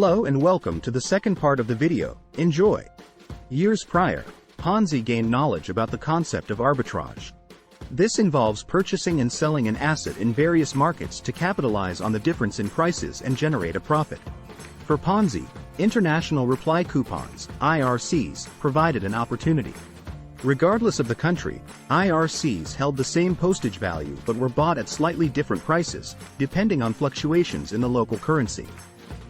Hello and welcome to the second part of the video. Enjoy! Years prior, Ponzi gained knowledge about the concept of arbitrage. This involves purchasing and selling an asset in various markets to capitalize on the difference in prices and generate a profit. For Ponzi, international reply coupons, IRCs, provided an opportunity. Regardless of the country, IRCs held the same postage value but were bought at slightly different prices, depending on fluctuations in the local currency.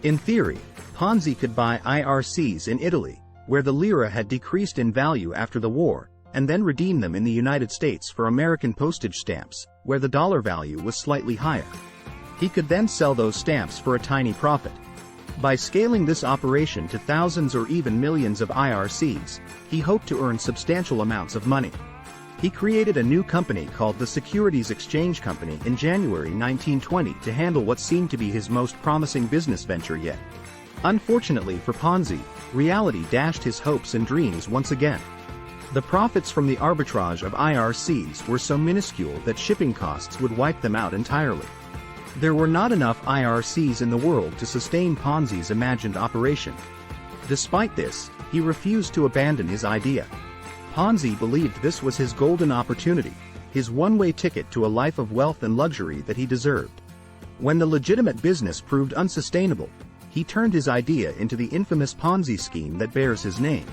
In theory, Ponzi could buy IRCs in Italy, where the lira had decreased in value after the war, and then redeem them in the United States for American postage stamps, where the dollar value was slightly higher. He could then sell those stamps for a tiny profit. By scaling this operation to thousands or even millions of IRCs, he hoped to earn substantial amounts of money. He created a new company called the Securities Exchange Company in January 1920 to handle what seemed to be his most promising business venture yet. Unfortunately for Ponzi, reality dashed his hopes and dreams once again. The profits from the arbitrage of IRCs were so minuscule that shipping costs would wipe them out entirely. There were not enough IRCs in the world to sustain Ponzi's imagined operation. Despite this, he refused to abandon his idea. Ponzi believed this was his golden opportunity, his one-way ticket to a life of wealth and luxury that he deserved. When the legitimate business proved unsustainable, he turned his idea into the infamous Ponzi scheme that bears his name.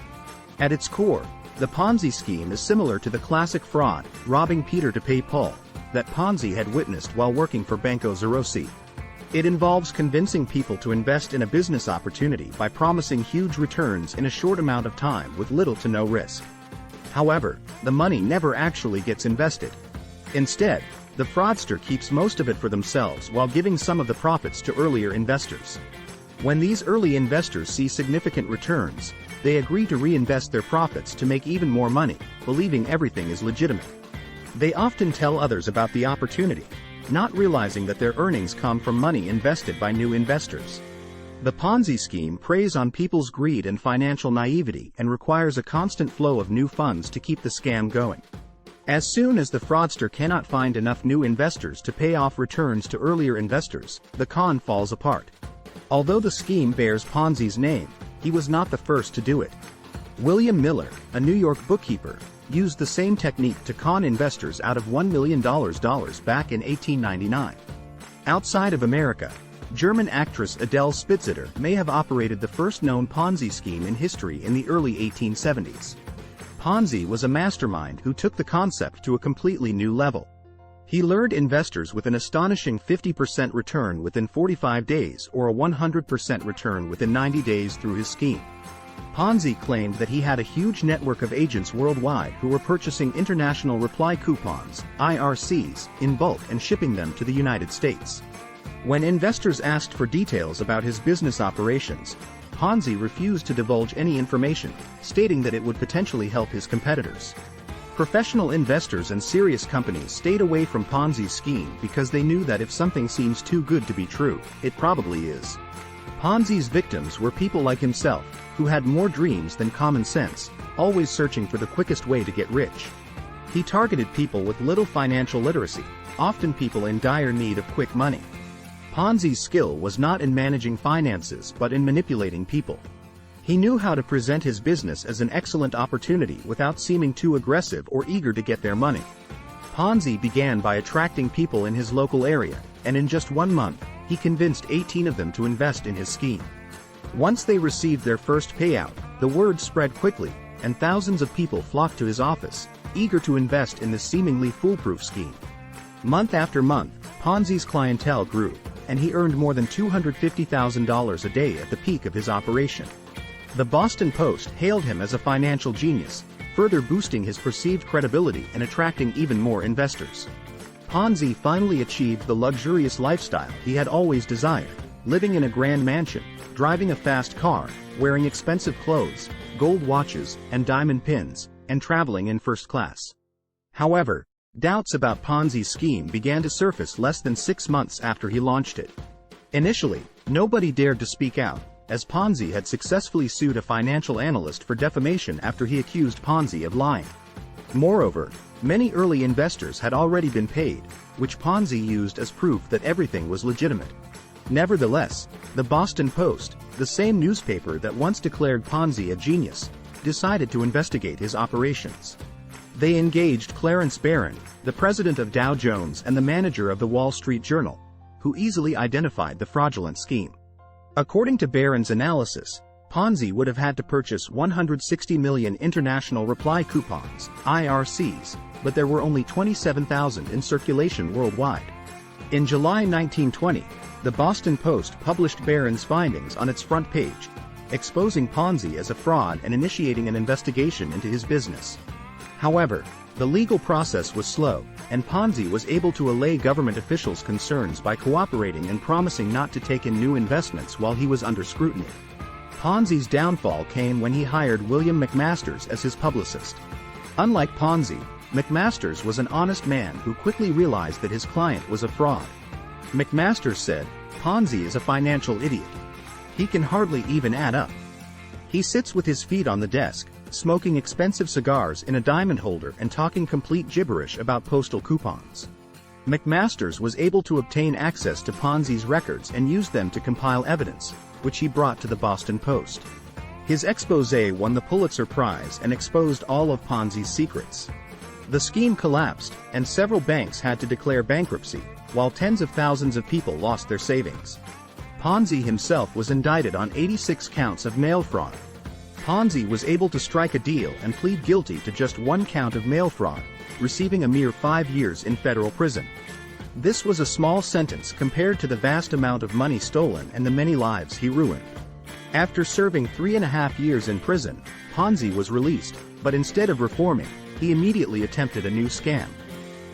At its core, the Ponzi scheme is similar to the classic fraud, robbing Peter to pay Paul, that Ponzi had witnessed while working for Banco Zerossi. It involves convincing people to invest in a business opportunity by promising huge returns in a short amount of time with little to no risk. However, the money never actually gets invested. Instead, the fraudster keeps most of it for themselves while giving some of the profits to earlier investors. When these early investors see significant returns, they agree to reinvest their profits to make even more money, believing everything is legitimate. They often tell others about the opportunity, not realizing that their earnings come from money invested by new investors. The Ponzi scheme preys on people's greed and financial naivety and requires a constant flow of new funds to keep the scam going. As soon as the fraudster cannot find enough new investors to pay off returns to earlier investors, the con falls apart. Although the scheme bears Ponzi's name, he was not the first to do it. William Miller, a New York bookkeeper, used the same technique to con investors out of $1 million back in 1899. Outside of America, German actress Adele Spitzer may have operated the first known Ponzi scheme in history in the early 1870s. Ponzi was a mastermind who took the concept to a completely new level. He lured investors with an astonishing 50% return within 45 days or a 100% return within 90 days through his scheme. Ponzi claimed that he had a huge network of agents worldwide who were purchasing international reply coupons, IRCs, in bulk and shipping them to the United States. When investors asked for details about his business operations, Ponzi refused to divulge any information, stating that it would potentially help his competitors. Professional investors and serious companies stayed away from Ponzi's scheme because they knew that if something seems too good to be true, it probably is. Ponzi's victims were people like himself, who had more dreams than common sense, always searching for the quickest way to get rich. He targeted people with little financial literacy, often people in dire need of quick money. Ponzi's skill was not in managing finances but in manipulating people. He knew how to present his business as an excellent opportunity without seeming too aggressive or eager to get their money. Ponzi began by attracting people in his local area, and in just 1 month, he convinced 18 of them to invest in his scheme. Once they received their first payout, the word spread quickly, and thousands of people flocked to his office, eager to invest in this seemingly foolproof scheme. Month after month, Ponzi's clientele grew, and he earned more than $250,000 a day at the peak of his operation. The Boston Post hailed him as a financial genius, further boosting his perceived credibility and attracting even more investors. Ponzi finally achieved the luxurious lifestyle he had always desired, living in a grand mansion, driving a fast car, wearing expensive clothes, gold watches, and diamond pins, and traveling in first class. However, doubts about Ponzi's scheme began to surface less than 6 months after he launched it. Initially, nobody dared to speak out, as Ponzi had successfully sued a financial analyst for defamation after he accused Ponzi of lying. Moreover, many early investors had already been paid, which Ponzi used as proof that everything was legitimate. Nevertheless, the Boston Post, the same newspaper that once declared Ponzi a genius, decided to investigate his operations. They engaged Clarence Barron, the president of Dow Jones and the manager of the Wall Street Journal, who easily identified the fraudulent scheme. According to Barron's analysis, Ponzi would have had to purchase 160 million international reply coupons, IRCs, but there were only 27,000 in circulation worldwide. In July 1920, the Boston Post published Barron's findings on its front page, exposing Ponzi as a fraud and initiating an investigation into his business. However, the legal process was slow, and Ponzi was able to allay government officials' concerns by cooperating and promising not to take in new investments while he was under scrutiny. Ponzi's downfall came when he hired William McMasters as his publicist. Unlike Ponzi, McMasters was an honest man who quickly realized that his client was a fraud. McMasters said, "Ponzi is a financial idiot. He can hardly even add up. He sits with his feet on the desk, smoking expensive cigars in a diamond holder and talking complete gibberish about postal coupons." McMasters was able to obtain access to Ponzi's records and used them to compile evidence, which he brought to the Boston Post. His exposé won the Pulitzer Prize and exposed all of Ponzi's secrets. The scheme collapsed, and several banks had to declare bankruptcy, while tens of thousands of people lost their savings. Ponzi himself was indicted on 86 counts of mail fraud. Ponzi was able to strike a deal and plead guilty to just one count of mail fraud, receiving a mere 5 years in federal prison. This was a small sentence compared to the vast amount of money stolen and the many lives he ruined. After serving 3.5 years in prison, Ponzi was released, but instead of reforming, he immediately attempted a new scam.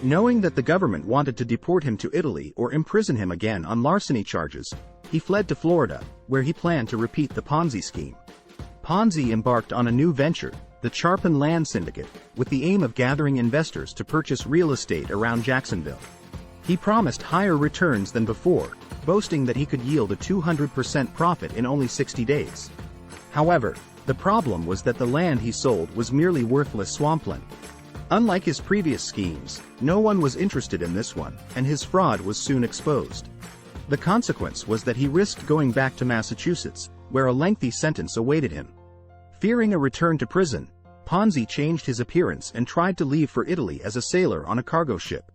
Knowing that the government wanted to deport him to Italy or imprison him again on larceny charges, he fled to Florida, where he planned to repeat the Ponzi scheme. Ponzi embarked on a new venture, the Charpin Land Syndicate, with the aim of gathering investors to purchase real estate around Jacksonville. He promised higher returns than before, boasting that he could yield a 200% profit in only 60 days. However, the problem was that the land he sold was merely worthless swampland. Unlike his previous schemes, no one was interested in this one, and his fraud was soon exposed. The consequence was that he risked going back to Massachusetts, where a lengthy sentence awaited him. Fearing a return to prison, Ponzi changed his appearance and tried to leave for Italy as a sailor on a cargo ship.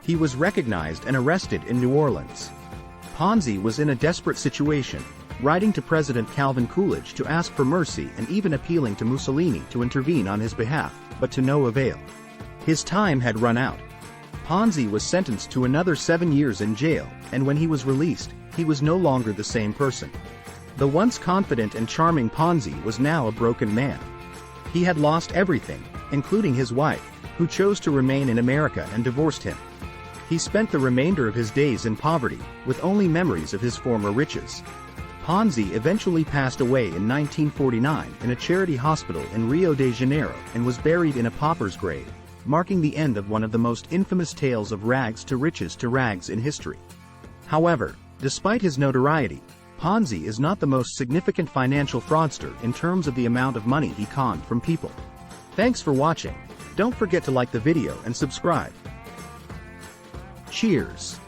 He was recognized and arrested in New Orleans. Ponzi was in a desperate situation, writing to President Calvin Coolidge to ask for mercy and even appealing to Mussolini to intervene on his behalf, but to no avail. His time had run out. Ponzi was sentenced to another 7 years in jail, and when he was released, he was no longer the same person. The once confident and charming Ponzi was now a broken man. He had lost everything, including his wife, who chose to remain in America and divorced him. He spent the remainder of his days in poverty, with only memories of his former riches. Ponzi eventually passed away in 1949 in a charity hospital in Rio de Janeiro and was buried in a pauper's grave, marking the end of one of the most infamous tales of rags to rags in history. However, despite his notoriety, Ponzi is not the most significant financial fraudster in terms of the amount of money he conned from people. Thanks for watching. Don't forget to like the video and subscribe. Cheers.